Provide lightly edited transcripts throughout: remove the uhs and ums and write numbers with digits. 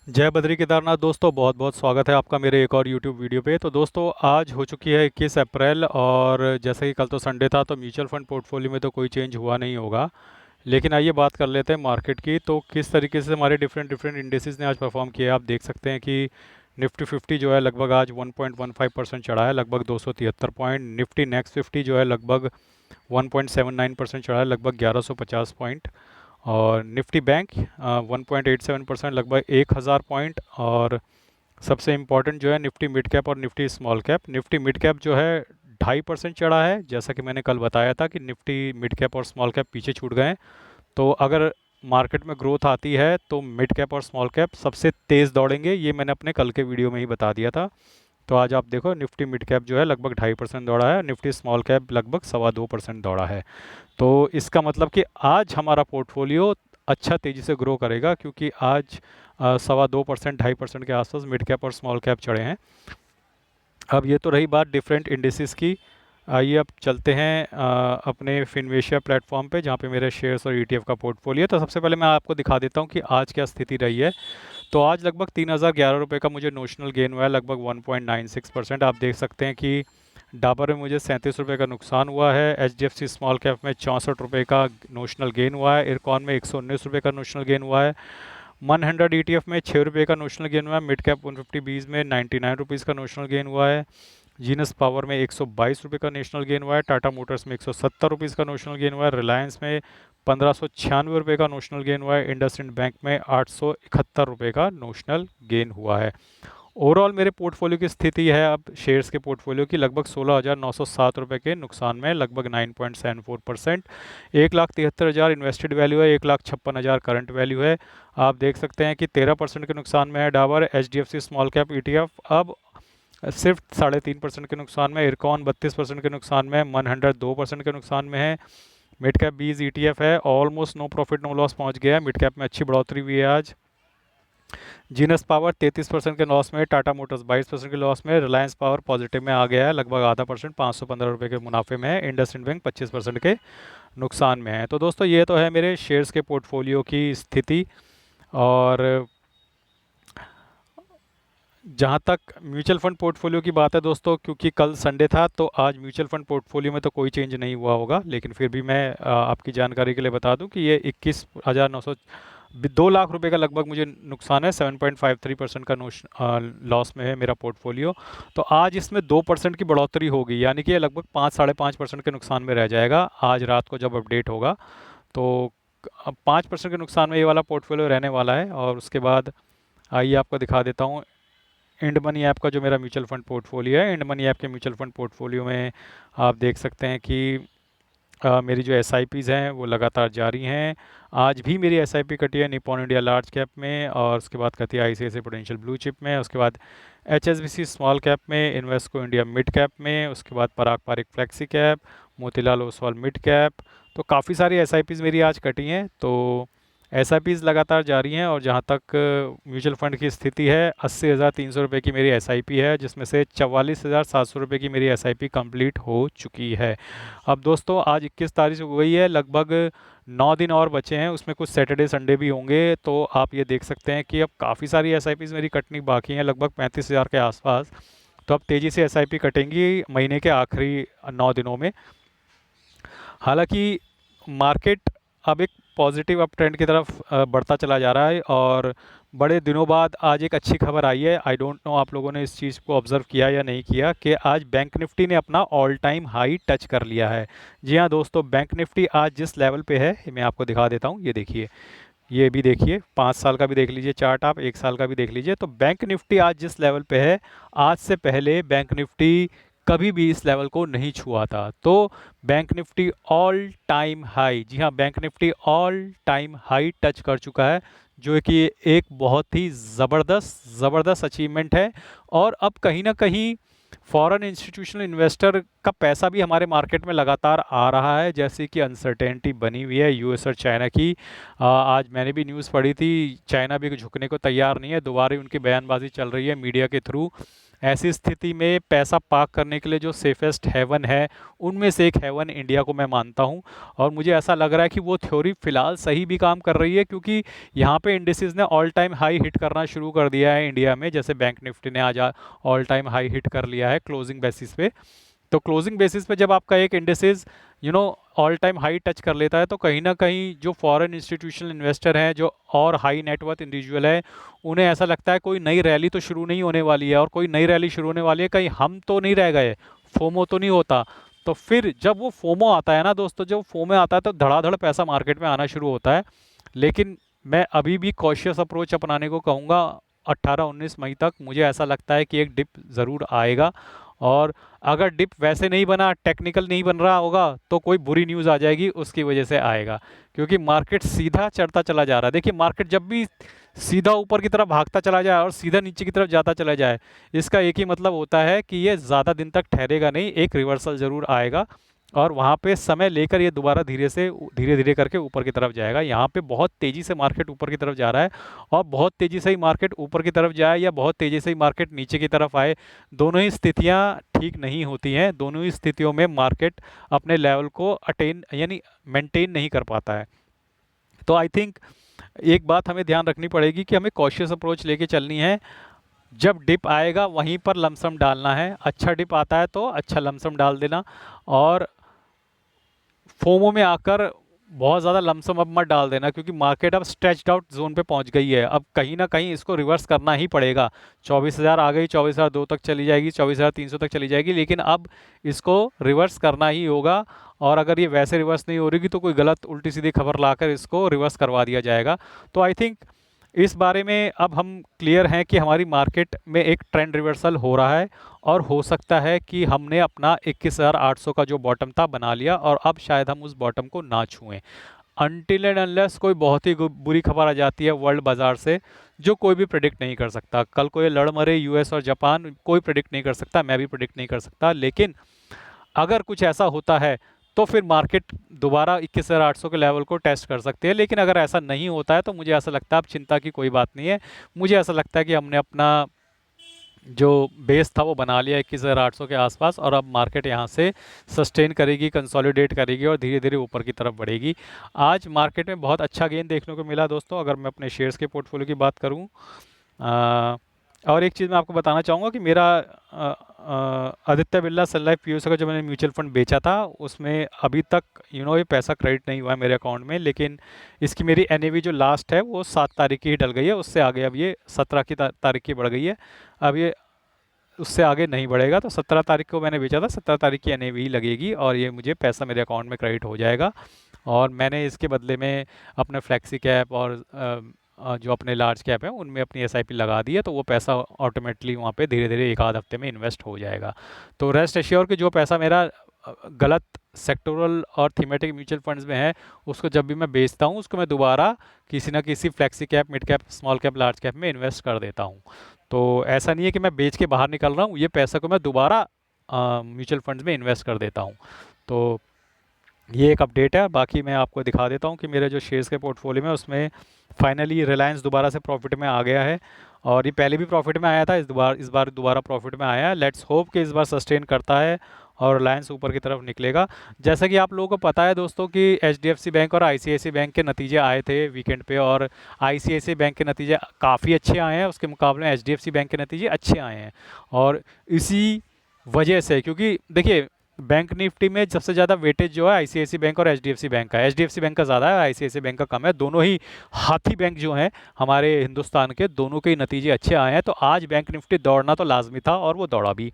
जय बद्री केदारनाथ दोस्तों, बहुत बहुत स्वागत है आपका मेरे एक और YouTube वीडियो पे। तो दोस्तों आज हो चुकी है 21 अप्रैल और जैसे कि कल तो संडे था तो म्यूचुअल फंड पोर्टफोलियो में तो कोई चेंज हुआ नहीं होगा। लेकिन आइए बात कर लेते हैं मार्केट की। तो किस तरीके से हमारे डिफरेंट डिफरेंट इंडेसेस ने आज परफॉर्म किया आप देख सकते हैं कि निफ्टी 50 जो है लगभग आज 1.15% चढ़ा है, लगभग 273 पॉइंट। निफ्टी नेक्स्ट 50 जो है लगभग 1.79% चढ़ा है, लगभग 1150 पॉइंट। और निफ्टी बैंक 1.87% लगभग 1000 पॉइंट। और सबसे इम्पॉर्टेंट जो है निफ्टी मिड कैप और Nifty small cap. Nifty mid cap जो है 2.5% चढ़ा है, जैसा कि मैंने कल बताया था कि निफ्टी मिड कैप और स्मॉल कैप पीछे छूट गए हैं। तो अगर मार्केट में ग्रोथ आती है तो मिड कैप और स्मॉल कैप सबसे तेज़ दौड़ेंगे, ये मैंने अपने कल के वीडियो में ही बता दिया था। तो आज आप देखो निफ्टी मिड कैप जो है लगभग 2.5% दौड़ा है, निफ्टी स्मॉल कैप लगभग 2.25% दौड़ा है। तो इसका मतलब कि आज हमारा पोर्टफोलियो अच्छा तेज़ी से ग्रो करेगा, क्योंकि आज 2.25% 2.5% के आसपास मिड कैप और स्मॉल कैप चढ़े हैं। अब ये तो रही बात डिफरेंट इंडिसेस की। आइए अब चलते हैं अपने फिनवेशिया प्लेटफॉर्म पे, जहाँ पे मेरे शेयर्स और ईटीएफ का पोर्टफोलियो है। तो सबसे पहले मैं आपको दिखा देता हूँ कि आज क्या स्थिति रही है। तो आज लगभग 3011 रुपये का मुझे नोशनल गेन हुआ है, लगभग 1.96%। आप देख सकते हैं कि डाबर में मुझे 37 रुपये का नुकसान हुआ है, एचडीएफसी स्मॉल कैप में 64 रुपये का नोशनल गेन हुआ है, इरकॉन में 119 रुपये का नोशनल गेन हुआ है, 100 ईटीएफ में 6 रुपये का नोशनल गेन हुआ है, मिड कैप 150 बीज में 99 रुपीज़ का नोशनल गेन हुआ है, जीनस पावर में 122 रुपये का नेशनल गेन हुआ है, टाटा मोटर्स में 170 रुपीज़ का नोशनल गेन हुआ है, रिलायंस में 1596 रुपये का नोशनल गेन हुआ है, इंडसइंड बैंक में 871 रुपये का नोशनल गेन हुआ है। ओवरऑल मेरे पोर्टफोलियो की स्थिति है अब शेयर्स के पोर्टफोलियो की लगभग 16,907 रुपये के नुकसान में, लगभग 9.74%। 1,73,000 इन्वेस्टेड वैल्यू है, 1,56,000 करंट वैल्यू है। आप देख सकते हैं कि 13% के नुकसान में है Dabur, HDFC small cap ETF अब सिर्फ 3.5% के नुकसान में, इरकॉन 32% के नुकसान में, 100 2% के नुकसान में है, मिड कैप बीज ईटीएफ है almost no profit no loss पहुंच गया है, मिड कैप में अच्छी बढ़ोतरी हुई है आज। जीनस पावर 33% के लॉस में, टाटा मोटर्स 22% के लॉस में, रिलायंस पावर पॉजिटिव में आ गया है, लगभग आधा परसेंट 515 रुपये के मुनाफे में है, इंडसइंड बैंक 25% के नुकसान में है। तो दोस्तों ये तो है मेरे शेयर्स के पोर्टफोलियो की स्थिति। और जहाँ तक म्यूचुअल फंड पोर्टफोलियो की बात है दोस्तों, क्योंकि कल संडे था तो आज म्यूचुअल फंड पोर्टफोलियो में तो कोई चेंज नहीं हुआ होगा, लेकिन फिर भी मैं आपकी जानकारी के लिए बता दूं कि ये 21,900 2 लाख रुपए का लगभग मुझे नुकसान है, 7.53% का लॉस में है मेरा पोर्टफोलियो। तो आज इसमें 2% की बढ़ोतरी होगी, यानी कि ये लगभग 5-5.5% के नुकसान में रह जाएगा आज रात को जब अपडेट होगा। तो अब 5% के नुकसान में ये वाला पोर्टफोलियो रहने वाला है। और उसके बाद आइए आपको दिखा देता हूँ इंड मनी ऐप का जो मेरा म्यूचुअल फंड पोर्टफोलियो है। इंड मनी ऐप के म्यूचुअल फंड पोर्टफोलियो में आप देख सकते हैं कि मेरी जो एस हैं वो लगातार जारी हैं। आज भी मेरी एस कटी है निपॉन इंडिया लार्ज कैप में, और उसके बाद कटी ICICI पोटेंशियल ब्लू चिप में, उसके बाद HSBC स्मॉल कैप में, इन्वेस्को इंडिया मिड कैप में, उसके बाद Parag Parikh flexi cap, Motilal Oswal mid cap. तो काफ़ी सारी एस मेरी आज कटी हैं। तो एस लगातार जारी हैं। और जहाँ तक म्यूचुअल फंड की स्थिति है, 80,300 रुपये की मेरी एस है, जिसमें से 44,700 रुपये की मेरी एस कंप्लीट हो चुकी है। अब दोस्तों आज 21 तारीख हो गई है, लगभग 9 दिन और बचे हैं, उसमें कुछ सैटरडे संडे भी होंगे। तो आप ये देख सकते हैं कि अब काफ़ी सारी एस मेरी कटनी बाकी हैं, लगभग 35,000 के आसपास। तो अब तेज़ी से एस कटेंगी महीने के आखिरी 9 दिनों में। हालांकि मार्केट अब एक पॉजिटिव अप ट्रेंड की तरफ बढ़ता चला जा रहा है, और बड़े दिनों बाद आज एक अच्छी खबर आई है। आई डोंट नो आप लोगों ने इस चीज़ को ऑब्ज़र्व किया या नहीं किया कि आज बैंक निफ्टी ने अपना ऑल टाइम हाई टच कर लिया है। जी हाँ दोस्तों, बैंक निफ्टी आज जिस लेवल पे है मैं आपको दिखा देता हूँ, ये देखिए, ये भी देखिए, 5 साल का भी देख लीजिए चार्ट, आप 1 साल का भी देख लीजिए। तो बैंक निफ्टी आज जिस लेवल पे है, आज से पहले बैंक निफ्टी कभी भी इस लेवल को नहीं छुआ था। तो bank Nifty all time high, जी हाँ, bank Nifty all time high touch कर चुका है, जो कि एक बहुत ही ज़बरदस्त अचीवमेंट है। और अब कहीं ना कहीं फॉरेन इंस्टीट्यूशनल इन्वेस्टर का पैसा भी हमारे मार्केट में लगातार आ रहा है, जैसे कि अनसर्टेनिटी बनी हुई है यूएस और चाइना की। आज मैंने भी न्यूज़ पढ़ी थी, चाइना भी झुकने को तैयार नहीं है, दोबारा उनकी बयानबाजी चल रही है मीडिया के थ्रू। ऐसी स्थिति में पैसा पार्क करने के लिए जो सेफेस्ट हेवन है, उनमें से एक हेवन इंडिया को मैं मानता हूँ। और मुझे ऐसा लग रहा है कि वो थ्योरी फ़िलहाल सही भी काम कर रही है, क्योंकि यहाँ पे इंडिसेस ने ऑल टाइम हाई हिट करना शुरू कर दिया है इंडिया में। जैसे बैंक निफ्टी ने आज ऑल टाइम हाई हिट कर लिया है क्लोजिंग बेसिस पे। तो क्लोजिंग बेसिस पे जब आपका एक indices all time high touch कर लेता है, तो कहीं ना कहीं जो फॉरेन इंस्टीट्यूशनल इन्वेस्टर हैं, जो और हाई नेटवर्थ इंडिविजुअल है, उन्हें ऐसा लगता है कोई नई रैली तो शुरू नहीं होने वाली है, और कोई नई रैली शुरू होने वाली है, कहीं हम तो नहीं रह गए, फोमो तो नहीं होता। तो फिर जब वो फोमो आता है ना दोस्तों, जब फोमो आता है तो धड़ाधड़ पैसा मार्केट में आना शुरू होता है। लेकिन मैं अभी भी कॉशियस अप्रोच अपनाने को कहूँगा। 18-19 मई तक मुझे ऐसा लगता है कि एक डिप ज़रूर आएगा, और अगर डिप वैसे नहीं बना, टेक्निकल नहीं बन रहा होगा, तो कोई बुरी न्यूज़ आ जाएगी, उसकी वजह से आएगा। क्योंकि मार्केट सीधा चढ़ता चला जा रहा है। देखिए, मार्केट जब भी सीधा ऊपर की तरफ भागता चला जाए और सीधा नीचे की तरफ जाता चला जाए, इसका एक ही मतलब होता है कि ये ज़्यादा दिन तक ठहरेगा नहीं, एक रिवर्सल ज़रूर आएगा, और वहाँ पे समय लेकर ये दोबारा धीरे धीरे करके ऊपर की तरफ जाएगा। यहाँ पे बहुत तेज़ी से मार्केट ऊपर की तरफ जा रहा है, और बहुत तेज़ी से ही मार्केट ऊपर की तरफ जाए या बहुत तेज़ी से ही मार्केट नीचे की तरफ आए, दोनों ही स्थितियाँ ठीक नहीं होती हैं। दोनों ही स्थितियों में मार्केट अपने लेवल को अटेन यानी मेंटेन नहीं कर पाता है। तो आई थिंक एक बात हमें ध्यान रखनी पड़ेगी कि हमें कॉशियस अप्रोच लेके चलनी है। जब डिप आएगा वहीं पर लमसम डालना है। अच्छा डिप आता है तो अच्छा लमसम डाल देना, और फोमो में आकर बहुत ज़्यादा लमसम अब मत डाल देना, क्योंकि मार्केट अब स्ट्रेच्ड आउट जोन पे पहुंच गई है। अब कहीं ना कहीं इसको रिवर्स करना ही पड़ेगा। 24,000 आ गई, 24,002 तक चली जाएगी, 24,300 तक चली जाएगी, लेकिन अब इसको रिवर्स करना ही होगा। और अगर ये वैसे रिवर्स नहीं हो रही तो कोई गलत उल्टी सीधी खबर लाकर इसको रिवर्स करवा दिया जाएगा। तो आई थिंक इस बारे में अब हम क्लियर हैं कि हमारी मार्केट में एक ट्रेंड रिवर्सल हो रहा है, और हो सकता है कि हमने अपना 21,800 का जो बॉटम था बना लिया, और अब शायद हम उस बॉटम को ना छुएं। अनटिल एंड अनलेस कोई बहुत ही बुरी खबर आ जाती है वर्ल्ड बाजार से, जो कोई भी प्रेडिक्ट नहीं कर सकता। कल को ये लड़ मरे यूएस और जापान, कोई प्रेडिक्ट नहीं कर सकता, मैं भी प्रेडिक्ट नहीं कर सकता। लेकिन अगर कुछ ऐसा होता है तो फिर मार्केट दोबारा 21,800 के लेवल को टेस्ट कर सकते हैं। लेकिन अगर ऐसा नहीं होता है तो मुझे ऐसा लगता है अब चिंता की कोई बात नहीं है। मुझे ऐसा लगता है कि हमने अपना जो बेस था वो बना लिया 21,800 के आसपास, और अब मार्केट यहाँ से सस्टेन करेगी, कंसोलिडेट करेगी, और धीरे धीरे ऊपर की तरफ बढ़ेगी। आज मार्केट में बहुत अच्छा गेन देखने को मिला दोस्तों, अगर मैं अपने शेयर्स के पोर्टफोलियो की बात करूँ। और एक चीज़ मैं आपको बताना चाहूँगा कि मेरा आदित्य बिरला सन लाइफ पीयूसी का जो मैंने म्यूचुअल फंड बेचा था, उसमें अभी तक ये पैसा क्रेडिट नहीं हुआ है मेरे अकाउंट में। लेकिन इसकी मेरी एनएवी जो लास्ट है वो 7 तारीख की ही डल गई है, उससे आगे अब ये 17 की तारीख की बढ़ गई है। अब ये उससे आगे नहीं बढ़ेगा। तो 17 तारीख को मैंने बेचा था, 17 तारीख की एनएवी लगेगी, और ये मुझे पैसा मेरे अकाउंट में क्रेडिट हो जाएगा। और मैंने इसके बदले में अपने फ्लेक्सी कैप और जो अपने लार्ज कैप हैं उनमें अपनी एसआईपी लगा दी है, तो वो पैसा ऑटोमेटिकली वहाँ पे धीरे धीरे एक आध हफ्ते में इन्वेस्ट हो जाएगा। तो रेस्ट एश्योर कि जो पैसा मेरा गलत सेक्टोरल और थीमेटिक म्यूचुअल फंड्स में है, उसको जब भी मैं बेचता हूँ उसको मैं दोबारा किसी ना किसी flexi cap, mid cap, small cap, large cap में इन्वेस्ट कर देता हूँ। तो ऐसा नहीं है कि मैं बेच के बाहर निकल रहा हूँ, ये पैसा को मैं दोबारा म्यूचुअल फंड्स में इन्वेस्ट कर देता हूँ। तो ये एक अपडेट है। बाकी मैं आपको दिखा देता हूँ कि मेरे जो शेयर्स के पोर्टफोलियो में उसमें फाइनली रिलायंस दोबारा से प्रॉफिट में आ गया है, और ये पहले भी प्रॉफिट में आया था, इस बार दोबारा प्रॉफिट में आया है। लेट्स होप कि इस बार सस्टेन करता है और रिलायंस ऊपर की तरफ निकलेगा। जैसा कि आप लोगों को पता है दोस्तों कि एचडीएफसी बैंक और आईसीआईसीआई बैंक के नतीजे आए थे वीकेंड पे, और आईसीआईसीआई बैंक के नतीजे काफ़ी अच्छे आए हैं, उसके मुकाबले में एचडीएफसी बैंक के नतीजे अच्छे आए हैं। और इसी वजह से, क्योंकि देखिए बैंक निफ्टी में सबसे ज़्यादा वेटेज जो है आईसीआईसीआई बैंक और एचडीएफसी बैंक का है। एचडीएफसी बैंक का ज़्यादा है, आईसीआईसीआई बैंक का कम है। दोनों ही हाथी बैंक जो हैं हमारे हिंदुस्तान के, दोनों के ही नतीजे अच्छे आए हैं। तो आज बैंक निफ्टी दौड़ना तो लाजमी था, और वो दौड़ा भी।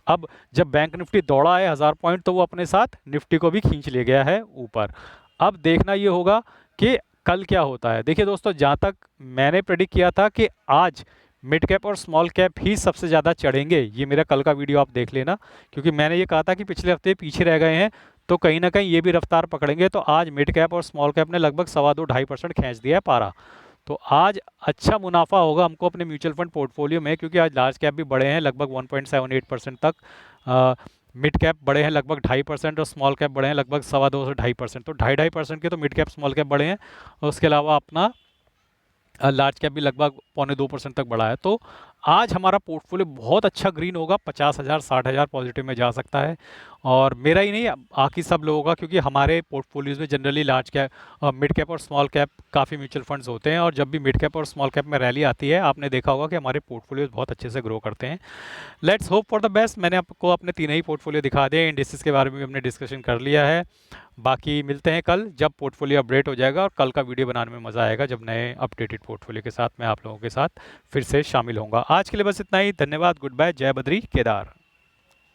अब जब बैंक निफ्टी दौड़ा है 1000 पॉइंट, तो वो अपने साथ निफ्टी को भी खींच ले गया है ऊपर। अब देखना ये होगा कि कल क्या होता है। देखिए दोस्तों, जहाँ तक मैंने प्रेडिक्ट किया था कि आज मिड कैप और स्मॉल कैप ही सबसे ज़्यादा चढ़ेंगे, ये मेरा कल का वीडियो आप देख लेना, क्योंकि मैंने ये कहा था कि पिछले हफ्ते पीछे रह गए हैं, तो कहीं ना कहीं ये भी रफ्तार पकड़ेंगे। तो आज मिड कैप और स्मॉल कैप ने लगभग 2.25-2.5% खींच दिया है पारा। तो आज अच्छा मुनाफा होगा हमको अपने म्यूचुअल फंड पोर्टफोलियो में, क्योंकि आज लार्ज कैप भी बढ़े हैं लगभग 1.78% तक, मिड कैप बढ़े हैं लगभग 2.5%, और स्मॉल कैप बढ़े हैं लगभग 2.25 से 2.5%। तो 2.5% के तो मिड कैप स्मॉल कैप बढ़े हैं। और उसके अलावा अपना लार्ज कैप भी लगभग पौने 2% तक बढ़ा है। तो आज हमारा पोर्टफोलियो बहुत अच्छा ग्रीन होगा, 50,000 60,000 पॉजिटिव में जा सकता है। और मेरा ही नहीं, बाकी सब लोगों का, क्योंकि हमारे पोर्टफोलियोज में generally large cap, mid cap और स्मॉल कैप काफ़ी म्यूचुअल फंड्स होते हैं, और जब भी मिड कैप और स्मॉल कैप में रैली आती है, आपने देखा होगा कि हमारे पोर्टफोलियोज बहुत अच्छे से ग्रो करते हैं। Let's hope for the best. मैंने आपको अपने तीन ही पोर्टफोलियो दिखा दिए, इंडिसेस के बारे में भी हमने डिस्कशन कर लिया है। बाकी मिलते हैं कल, जब पोर्टफोलियो अपडेट हो जाएगा, और कल का वीडियो बनाने में मज़ा आएगा जब नए अपडेटेड पोर्टफोलियो के साथ मैं आप लोगों के साथ फिर से शामिल होऊंगा। आज के लिए बस इतना ही। धन्यवाद, गुड बाय, जय बद्री केदार।